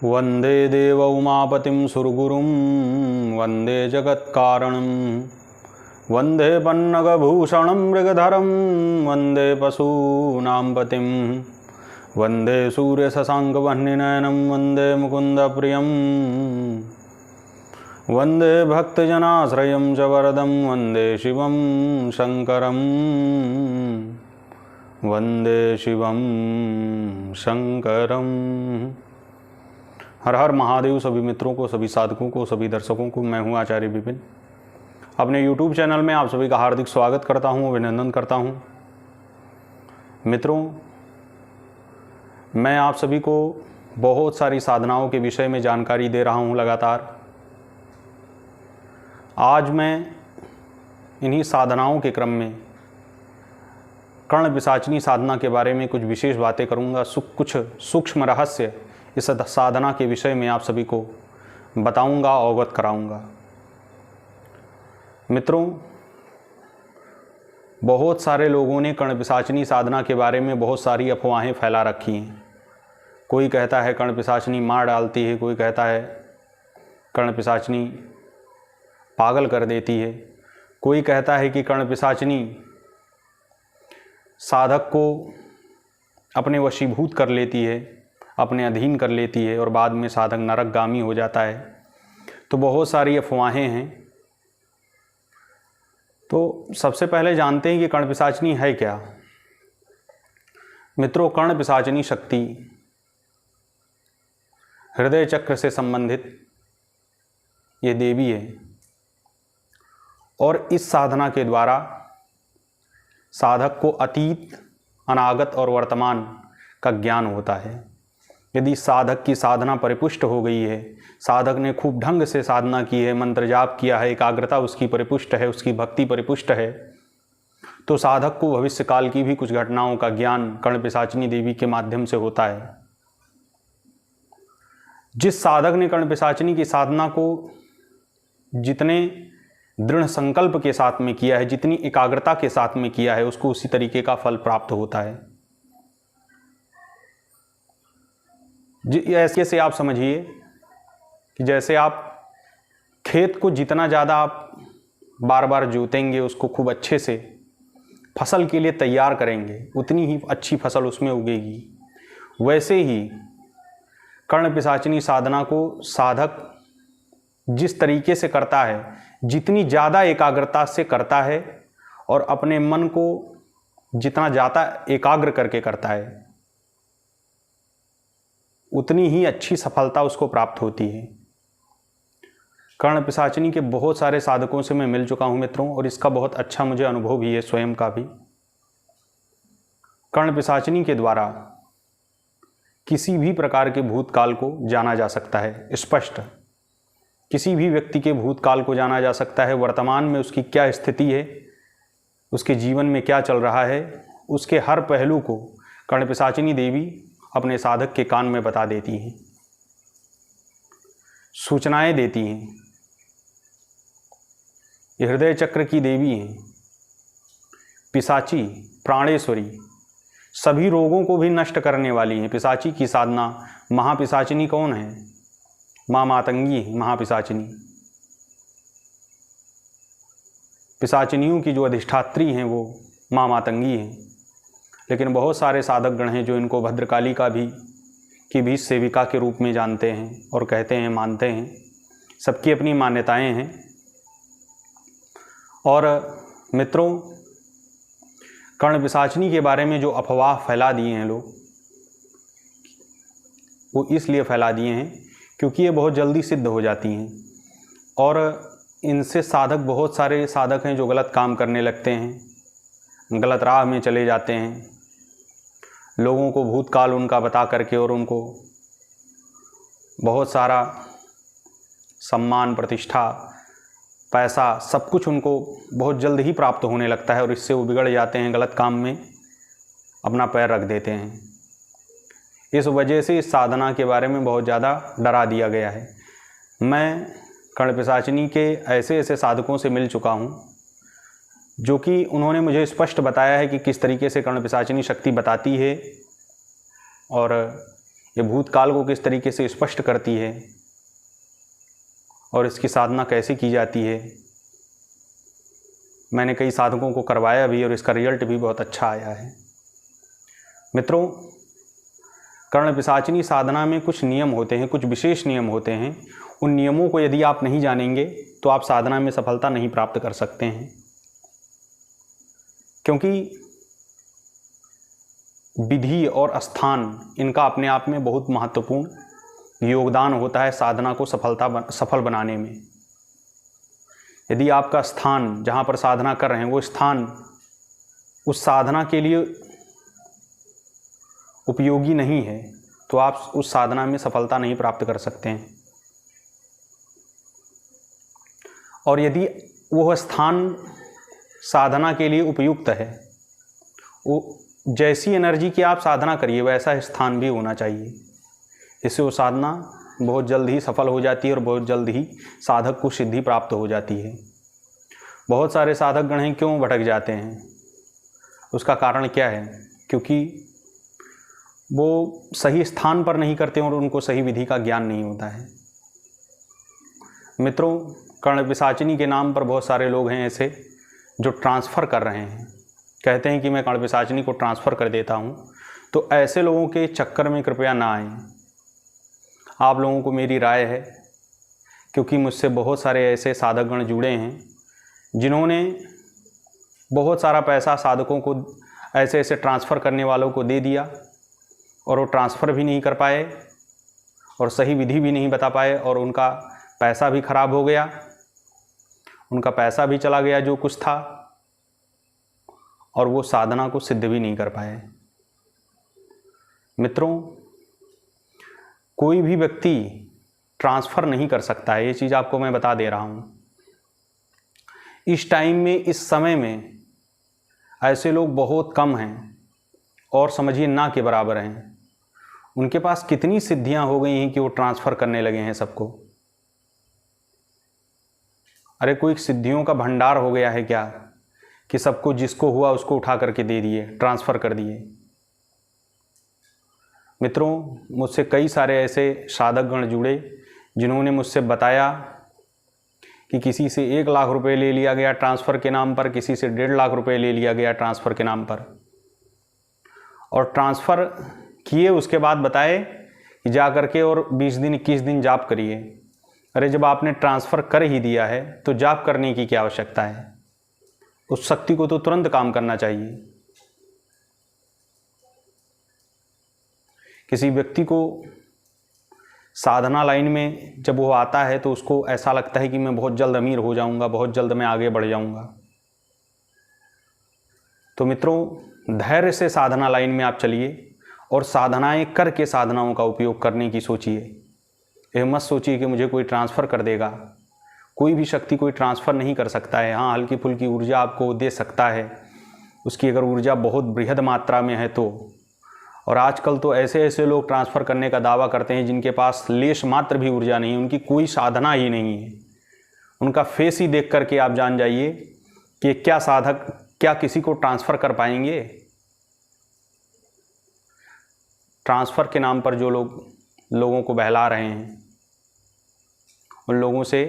वंदे देव उमापतिं सुरगुरुं वंदे जगत्कारणं वंदे पन्नगभूषणं मृगधरं वंदे पशूनां पतिं वंदे सूर्यशशाङ्कवह्निनयनं वंदे मुकुन्दप्रियं वंदे भक्तजनाश्रयं च वरदं वंदे शिवं शङ्करं वंदे शिवं शङ्करम्। हर हर महादेव। सभी मित्रों को, सभी साधकों को, सभी दर्शकों को मैं हूं आचार्य विपिन। अपने YouTube चैनल में आप सभी का हार्दिक स्वागत करता हूं, अभिनंदन करता हूं। मित्रों, मैं आप सभी को बहुत सारी साधनाओं के विषय में जानकारी दे रहा हूं लगातार। आज मैं इन्हीं साधनाओं के क्रम में कर्ण पिशाचिनी साधना के बारे में कुछ विशेष बातें करूंगा। कुछ सूक्ष्म रहस्य इस साधना के विषय में आप सभी को बताऊंगा, अवगत कराऊंगा। मित्रों, बहुत सारे लोगों ने कर्ण पिशाचिनी साधना के बारे में बहुत सारी अफवाहें फैला रखी हैं। कोई कहता है कर्ण पिशाचिनी मार डालती है, कोई कहता है कर्ण पिशाचिनी पागल कर देती है, कोई कहता है कि कर्ण पिशाचिनी साधक को अपने वशीभूत कर लेती है, अपने अधीन कर लेती है और बाद में साधक नरकगामी हो जाता है। तो बहुत सारी अफवाहें हैं। तो सबसे पहले जानते हैं कि कर्ण पिशाचिनी है क्या। मित्रों, कर्ण पिशाचिनी शक्ति हृदय चक्र से संबंधित ये देवी है और इस साधना के द्वारा साधक को अतीत, अनागत और वर्तमान का ज्ञान होता है। यदि साधक की साधना परिपुष्ट हो गई है, साधक ने खूब ढंग से साधना की है, मंत्र जाप किया है, एकाग्रता उसकी परिपुष्ट है, उसकी भक्ति परिपुष्ट है, तो साधक को भविष्य काल की भी कुछ घटनाओं का ज्ञान कर्ण पिशाचिनी देवी के माध्यम से होता है। जिस साधक ने कर्ण पिशाचिनी की साधना को जितने दृढ़ संकल्प के साथ में किया है, जितनी एकाग्रता के साथ में किया है, उसको उसी तरीके का फल प्राप्त होता है। ऐसे से आप समझिए कि जैसे आप खेत को जितना ज़्यादा आप बार बार जोतेंगे, उसको खूब अच्छे से फसल के लिए तैयार करेंगे, उतनी ही अच्छी फसल उसमें उगेगी। वैसे ही कर्ण पिशाचिनी साधना को साधक जिस तरीके से करता है, जितनी ज़्यादा एकाग्रता से करता है और अपने मन को जितना ज़्यादा एकाग्र करके करता है, उतनी ही अच्छी सफलता उसको प्राप्त होती है। कर्ण पिशाचिनी के बहुत सारे साधकों से मैं मिल चुका हूं मित्रों, और इसका बहुत अच्छा मुझे अनुभव भी है, स्वयं का भी। कर्ण पिशाचिनी के द्वारा किसी भी प्रकार के भूतकाल को जाना जा सकता है। स्पष्ट किसी भी व्यक्ति के भूतकाल को जाना जा सकता है, वर्तमान में उसकी क्या स्थिति है, उसके जीवन में क्या चल रहा है, उसके हर पहलू को कर्ण पिशाचिनी देवी अपने साधक के कान में बता देती हैं, सूचनाएं देती हैं। ये हृदय चक्र की देवी हैं, पिशाची, प्राणेश्वरी, सभी रोगों को भी नष्ट करने वाली हैं। पिशाची की साधना, महापिशाचिनी कौन है? माँ मातंगी महापिशाचिनी। पिशाचिनियों की जो अधिष्ठात्री हैं वो माँ मातंगी हैं। लेकिन बहुत सारे साधक गण हैं जो इनको भद्रकाली की भी सेविका के रूप में जानते हैं और कहते हैं, मानते हैं। सबकी अपनी मान्यताएं हैं। और मित्रों, कर्ण पिशाचिनी के बारे में जो अफवाह फैला दिए हैं लोग, वो इसलिए फैला दिए हैं क्योंकि ये बहुत जल्दी सिद्ध हो जाती हैं और इनसे साधक, बहुत सारे साधक हैं जो गलत काम करने लगते हैं, गलत राह में चले जाते हैं। लोगों को भूतकाल उनका बता करके और उनको बहुत सारा सम्मान, प्रतिष्ठा, पैसा, सब कुछ उनको बहुत जल्द ही प्राप्त होने लगता है और इससे वो बिगड़ जाते हैं, गलत काम में अपना पैर रख देते हैं। इस वजह से इस साधना के बारे में बहुत ज़्यादा डरा दिया गया है। मैं कर्ण पिशाचिनी के ऐसे ऐसे साधकों से मिल चुका हूँ जो कि उन्होंने मुझे स्पष्ट बताया है कि किस तरीके से कर्ण पिशाचिनी शक्ति बताती है और ये भूतकाल को किस तरीके से स्पष्ट करती है और इसकी साधना कैसे की जाती है। मैंने कई साधकों को करवाया भी और इसका रिजल्ट भी बहुत अच्छा आया है। मित्रों, कर्ण पिशाचिनी साधना में कुछ नियम होते हैं, कुछ विशेष नियम होते हैं। उन नियमों को यदि आप नहीं जानेंगे तो आप साधना में सफलता नहीं प्राप्त कर सकते हैं, क्योंकि विधि और स्थान इनका अपने आप में बहुत महत्वपूर्ण योगदान होता है साधना को सफल बनाने में। यदि आपका स्थान जहाँ पर साधना कर रहे हैं वो स्थान उस साधना के लिए उपयोगी नहीं है तो आप उस साधना में सफलता नहीं प्राप्त कर सकते हैं। और यदि वह स्थान साधना के लिए उपयुक्त है, वो जैसी एनर्जी की आप साधना करिए वैसा स्थान भी होना चाहिए। इससे वो साधना बहुत जल्द ही सफल हो जाती है और बहुत जल्द ही साधक को सिद्धि प्राप्त हो जाती है। बहुत सारे साधक गण हैं क्यों भटक जाते हैं, उसका कारण क्या है? क्योंकि वो सही स्थान पर नहीं करते और उनको सही विधि का ज्ञान नहीं होता है। मित्रों, कर्ण पिशाचिनी के नाम पर बहुत सारे लोग हैं ऐसे जो ट्रांसफ़र कर रहे हैं, कहते हैं कि मैं कर्ण पिशाचिनी को ट्रांसफ़र कर देता हूँ। तो ऐसे लोगों के चक्कर में कृपया ना आएं। आप लोगों को मेरी राय है, क्योंकि मुझसे बहुत सारे ऐसे साधकगण जुड़े हैं जिन्होंने बहुत सारा पैसा साधकों को ऐसे ऐसे ट्रांसफ़र करने वालों को दे दिया और वो ट्रांसफ़र भी नहीं कर पाए और सही विधि भी नहीं बता पाए और उनका पैसा भी खराब हो गया, उनका पैसा भी चला गया जो कुछ था, और वो साधना को सिद्ध भी नहीं कर पाए। मित्रों, कोई भी व्यक्ति ट्रांसफ़र नहीं कर सकता है, ये चीज़ आपको मैं बता दे रहा हूँ। इस टाइम में, इस समय में ऐसे लोग बहुत कम हैं और समझिए ना के बराबर हैं। उनके पास कितनी सिद्धियां हो गई हैं कि वो ट्रांसफ़र करने लगे हैं सबको। अरे कोई सिद्धियों का भंडार हो गया है क्या कि सबको जिसको हुआ उसको उठा करके दे दिए, ट्रांसफ़र कर दिए। मित्रों, मुझसे कई सारे ऐसे साधकगण जुड़े जिन्होंने मुझसे बताया कि किसी से 1 लाख रुपए ले लिया गया ट्रांसफ़र के नाम पर, किसी से 1.5 लाख रुपए ले लिया गया ट्रांसफ़र के नाम पर, और ट्रांसफ़र किए उसके बाद बताए कि जा करके और 20 दिन 21 दिन जाप करिए। अरे जब आपने ट्रांसफ़र कर ही दिया है तो जाप करने की क्या आवश्यकता है? उस शक्ति को तो तुरंत काम करना चाहिए। किसी व्यक्ति को साधना लाइन में जब वो आता है तो उसको ऐसा लगता है कि मैं बहुत जल्द अमीर हो जाऊंगा, बहुत जल्द मैं आगे बढ़ जाऊंगा। तो मित्रों, धैर्य से साधना लाइन में आप चलिए और साधनाएं करके साधनाओं का उपयोग करने की सोचिए। यह मत सोचिए कि मुझे कोई ट्रांसफ़र कर देगा। कोई भी शक्ति कोई ट्रांसफ़र नहीं कर सकता है। हाँ, हल्की फुल्की ऊर्जा आपको दे सकता है, उसकी अगर ऊर्जा बहुत बृहद मात्रा में है तो। और आजकल तो ऐसे ऐसे लोग ट्रांसफ़र करने का दावा करते हैं जिनके पास लेश मात्र भी ऊर्जा नहीं है, उनकी कोई साधना ही नहीं है। उनका फेस ही देख करके आप जान जाइए कि क्या साधक क्या किसी को ट्रांसफ़र कर पाएंगे। ट्रांसफ़र के नाम पर जो लोग लोगों को बहला रहे हैं, उन लोगों से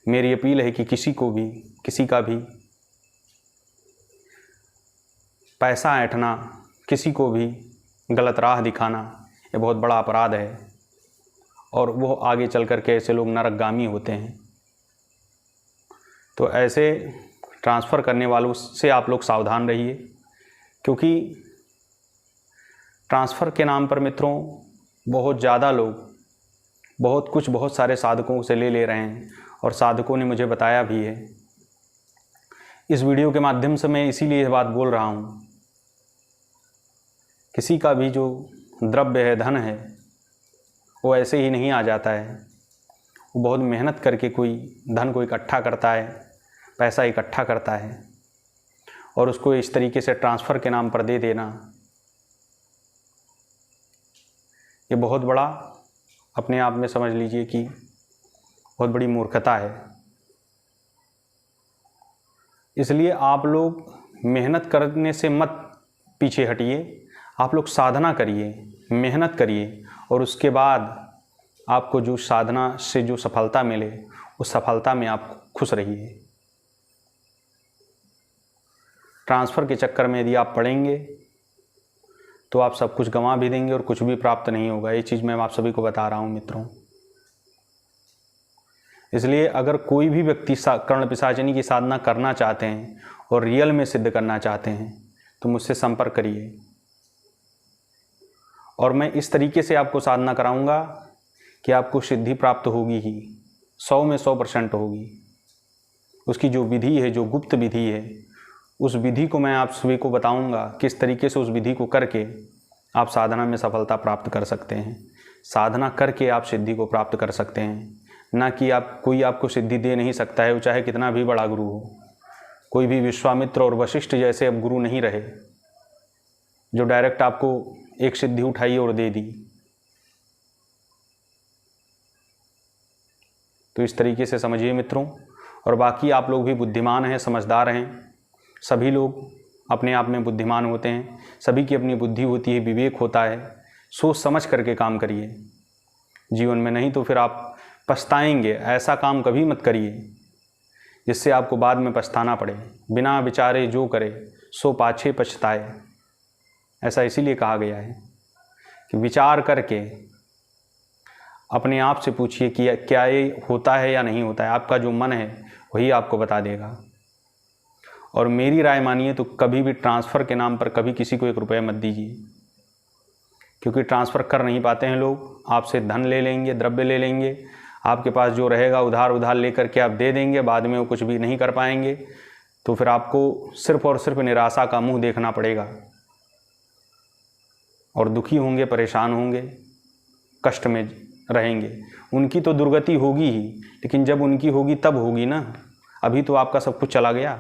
मेरी अपील है कि किसी को भी, किसी का भी पैसा ऐंठना, किसी को भी गलत राह दिखाना, ये बहुत बड़ा अपराध है और वो आगे चल कर के ऐसे लोग नरकगामी होते हैं। तो ऐसे ट्रांसफ़र करने वालों से आप लोग सावधान रहिए, क्योंकि ट्रांसफ़र के नाम पर मित्रों बहुत ज़्यादा लोग बहुत कुछ बहुत सारे साधकों से ले रहे हैं और साधकों ने मुझे बताया भी है। इस वीडियो के माध्यम से मैं इसीलिए यह बात बोल रहा हूँ, किसी का भी जो द्रव्य है, धन है, वो ऐसे ही नहीं आ जाता है। वो बहुत मेहनत करके कोई धन को इकट्ठा करता है, पैसा इकट्ठा करता है और उसको इस तरीके से ट्रांसफ़र के नाम पर दे देना, ये बहुत बड़ा, अपने आप में समझ लीजिए कि बहुत बड़ी मूर्खता है। इसलिए आप लोग मेहनत करने से मत पीछे हटिए, आप लोग साधना करिए। मेहनत करिए और उसके बाद आपको जो साधना से जो सफलता मिले उस सफलता में आप खुश रहिए। ट्रांसफ़र के चक्कर में यदि आप पड़ेंगे तो आप सब कुछ गंवा भी देंगे और कुछ भी प्राप्त नहीं होगा। ये चीज़ मैं आप सभी को बता रहा हूँ मित्रों। इसलिए अगर कोई भी व्यक्ति कर्ण पिशाचिनी की साधना करना चाहते हैं और रियल में सिद्ध करना चाहते हैं तो मुझसे संपर्क करिए और मैं इस तरीके से आपको साधना कराऊंगा कि आपको सिद्धि प्राप्त होगी ही, 100 में 100% होगी। उसकी जो विधि है, जो गुप्त विधि है, उस विधि को मैं आप सभी को बताऊंगा किस तरीके से उस विधि को करके आप साधना में सफलता प्राप्त कर सकते हैं। साधना करके आप सिद्धि को प्राप्त कर सकते हैं, ना कि कोई आपको सिद्धि दे नहीं सकता है, वो चाहे कितना भी बड़ा गुरु हो। कोई भी विश्वामित्र और वशिष्ठ जैसे अब गुरु नहीं रहे जो डायरेक्ट आपको एक सिद्धि उठाई और दे दी। तो इस तरीके से समझिए मित्रों। और बाकी आप लोग भी बुद्धिमान हैं, समझदार हैं। सभी लोग अपने आप में बुद्धिमान होते हैं, सभी की अपनी बुद्धि होती है, विवेक होता है। सोच समझ करके काम करिए जीवन में, नहीं तो फिर आप पछताएंगे। ऐसा काम कभी मत करिए जिससे आपको बाद में पछताना पड़े। बिना विचारे जो करे सो पाछे पछताए, ऐसा इसीलिए कहा गया है कि विचार करके अपने आप से पूछिए कि क्या ये होता है या नहीं होता है। आपका जो मन है वही आपको बता देगा। और मेरी राय मानिए तो कभी भी ट्रांसफ़र के नाम पर कभी किसी को 1 रुपया मत दीजिए, क्योंकि ट्रांसफ़र कर नहीं पाते हैं लोग। आपसे धन ले लेंगे, द्रव्य ले लेंगे, आपके पास जो रहेगा उधार लेकर के आप दे देंगे, बाद में वो कुछ भी नहीं कर पाएंगे। तो फिर आपको सिर्फ और सिर्फ निराशा का मुंह देखना पड़ेगा और दुखी होंगे, परेशान होंगे, कष्ट में रहेंगे। उनकी तो दुर्गति होगी ही, लेकिन जब उनकी होगी तब होगी ना, अभी तो आपका सब कुछ चला गया।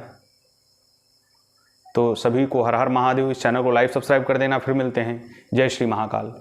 तो सभी को हर हर महादेव। इस चैनल को लाइक सब्सक्राइब कर देना। फिर मिलते हैं। जय श्री महाकाल।